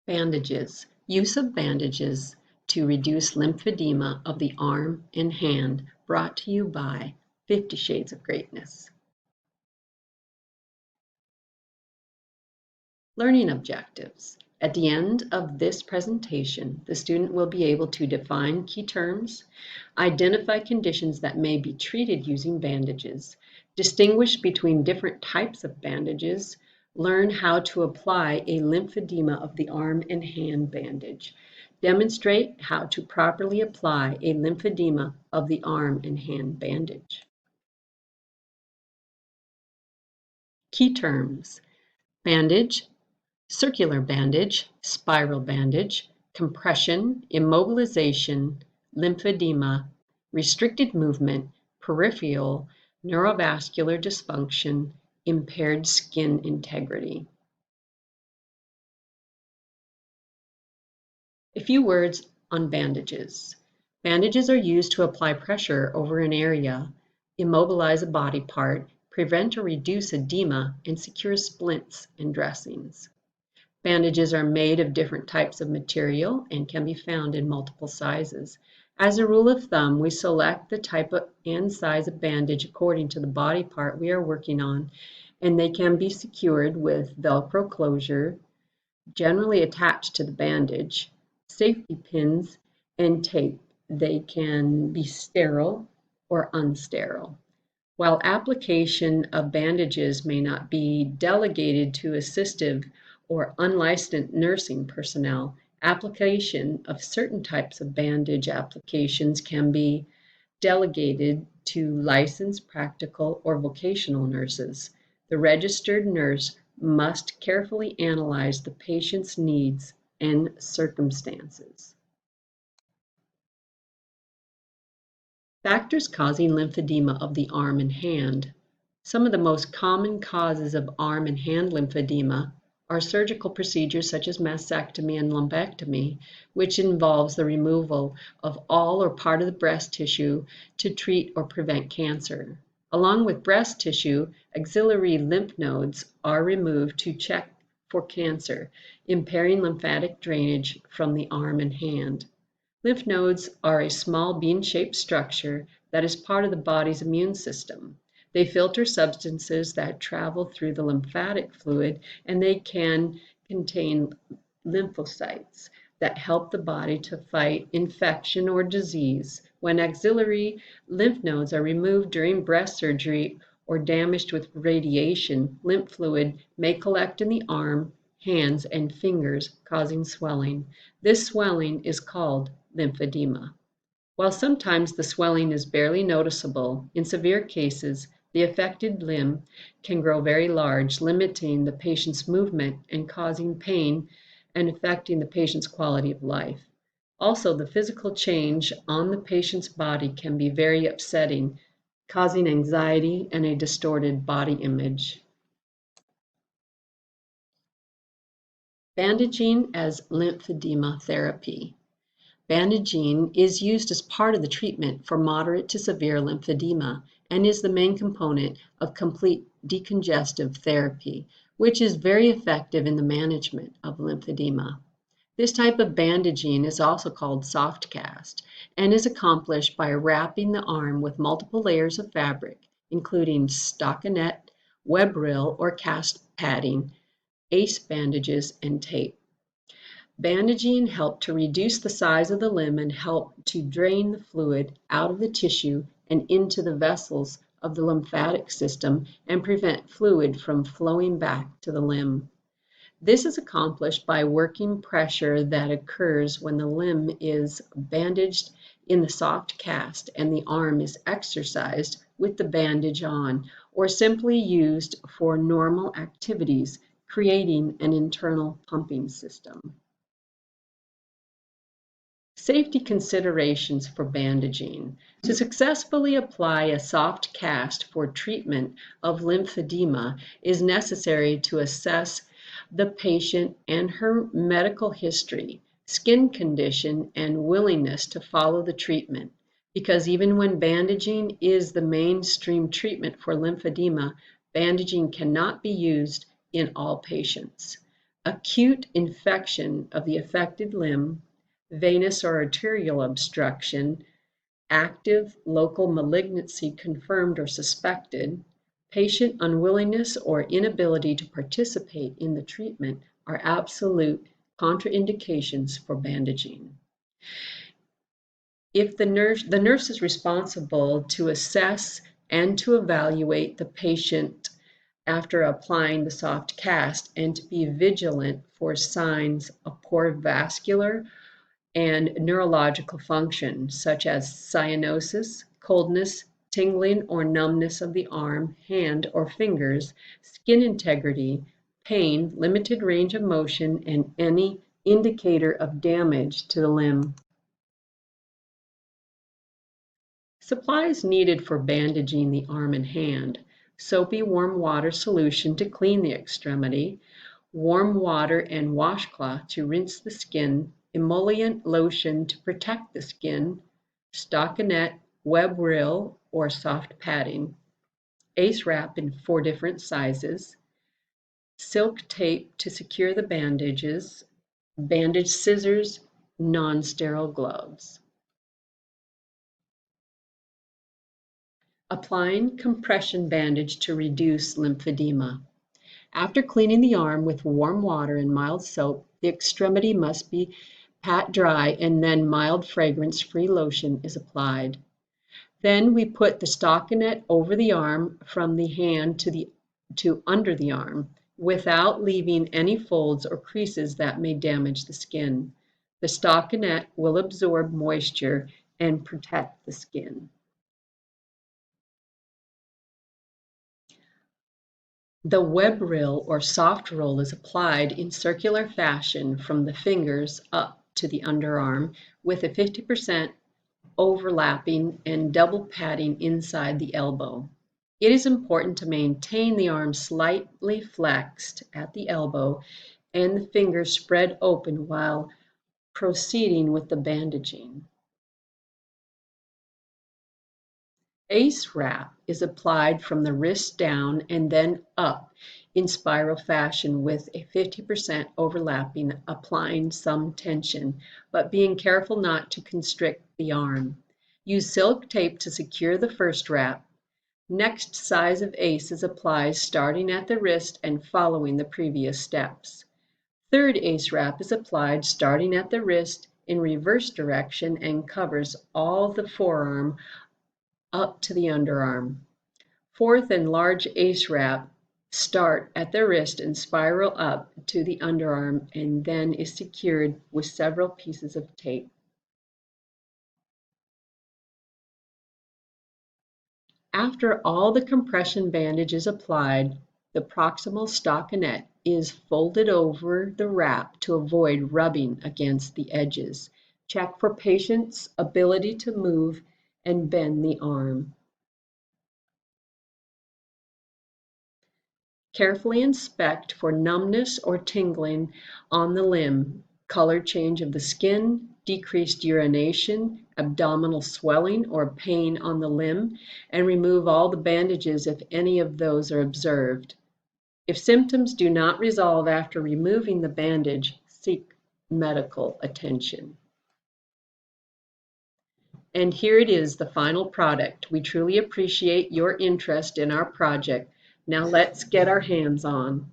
Bandages. Use of bandages to reduce lymphedema of the arm and hand, brought to you by 50 Shades of Greatness. Learning objectives. At the end of this presentation, the student will be able to define key terms, identify conditions that may be treated using bandages, distinguish between different types of bandages, learn how to apply a lymphedema of the arm and hand bandage, demonstrate how to properly apply a lymphedema of the arm and hand bandage. Key terms: bandage, circular bandage, spiral bandage, compression, immobilization, lymphedema, restricted movement, peripheral, neurovascular dysfunction, impaired skin integrity. A few words on bandages. Bandages are used to apply pressure over an area, immobilize a body part, prevent or reduce edema, and secure splints and dressings. Bandages are made of different types of material and can be found in multiple sizes. As a rule of thumb, we select the type and size of bandage according to the body part we are working on, and they can be secured with Velcro closure, generally attached to the bandage, safety pins, and tape. They can be sterile or unsterile. While application of bandages may not be delegated to assistive or unlicensed nursing personnel, application of certain types of bandage applications can be delegated to licensed practical or vocational nurses. The registered nurse must carefully analyze the patient's needs and circumstances. Factors causing lymphedema of the arm and hand. Some of the most common causes of arm and hand lymphedema are surgical procedures such as mastectomy and lumpectomy, which involves the removal of all or part of the breast tissue to treat or prevent cancer. Along with breast tissue, axillary lymph nodes are removed to check for cancer, impairing lymphatic drainage from the arm and hand. Lymph nodes are a small bean-shaped structure that is part of the body's immune system. They filter substances that travel through the lymphatic fluid, and they can contain lymphocytes that help the body to fight infection or disease. When axillary lymph nodes are removed during breast surgery or damaged with radiation, lymph fluid may collect in the arm, hands, and fingers, causing swelling. This swelling is called lymphedema. While sometimes the swelling is barely noticeable, in severe cases, the affected limb can grow very large, limiting the patient's movement and causing pain and affecting the patient's quality of life. Also, the physical change on the patient's body can be very upsetting, causing anxiety and a distorted body image. Bandaging as lymphedema therapy. Bandaging is used as part of the treatment for moderate to severe lymphedema and is the main component of complete decongestive therapy, which is very effective in the management of lymphedema. This type of bandaging is also called soft cast and is accomplished by wrapping the arm with multiple layers of fabric, including stockinette, web rill, or cast padding, ace bandages, and tape. Bandaging helped to reduce the size of the limb and help to drain the fluid out of the tissue and into the vessels of the lymphatic system and prevent fluid from flowing back to the limb. This is accomplished by working pressure that occurs when the limb is bandaged in the soft cast and the arm is exercised with the bandage on, or simply used for normal activities, creating an internal pumping system. Safety considerations for bandaging. To successfully apply a soft cast for treatment of lymphedema is necessary to assess the patient and her medical history, skin condition, and willingness to follow the treatment. Because even when bandaging is the mainstream treatment for lymphedema, bandaging cannot be used in all patients. acute infection of the affected limb, venous or arterial obstruction, active local malignancy confirmed or suspected, patient unwillingness or inability to participate in the treatment are absolute contraindications for bandaging. If the nurse is responsible to assess and to evaluate the patient after applying the soft cast and to be vigilant for signs of poor vascular and neurological function, such as cyanosis, coldness, tingling or numbness of the arm, hand, or fingers, skin integrity, pain, limited range of motion, and any indicator of damage to the limb. Supplies needed for bandaging the arm and hand: soapy warm water solution to clean the extremity, warm water and washcloth to rinse the skin, emollient lotion to protect the skin, stockinette, web rill or soft padding, ace wrap in 4 different sizes, silk tape to secure the bandages, bandage scissors, non-sterile gloves. Applying compression bandage to reduce lymphedema. After cleaning the arm with warm water and mild soap, the extremity must be pat dry and then mild fragrance-free lotion is applied. Then we put the stockinette over the arm from the hand to under the arm, without leaving any folds or creases that may damage the skin. The stockinette will absorb moisture and protect the skin. The web rill or soft roll is applied in circular fashion from the fingers up to the underarm, with a 50% overlapping and double padding inside the elbow. It is important to maintain the arm slightly flexed at the elbow and the fingers spread open while proceeding with the bandaging. Ace wrap is applied from the wrist down and then up in spiral fashion with a 50% overlapping, applying some tension, but being careful not to constrict the arm. Use silk tape to secure the first wrap. Next size of ace is applied starting at the wrist and following the previous steps. Third ace wrap is applied starting at the wrist in reverse direction and covers all the forearm up to the underarm. Fourth and large ace wrap start at the wrist and spiral up to the underarm and then is secured with several pieces of tape. After all the compression bandage is applied, the proximal stockinette is folded over the wrap to avoid rubbing against the edges. Check for patient's ability to move and bend the arm. Carefully inspect for numbness or tingling on the limb, color change of the skin, decreased urination, abdominal swelling or pain on the limb, and remove all the bandages if any of those are observed. If symptoms do not resolve after removing the bandage, seek medical attention. And here it is, the final product. We truly appreciate your interest in our project. Now let's get our hands on.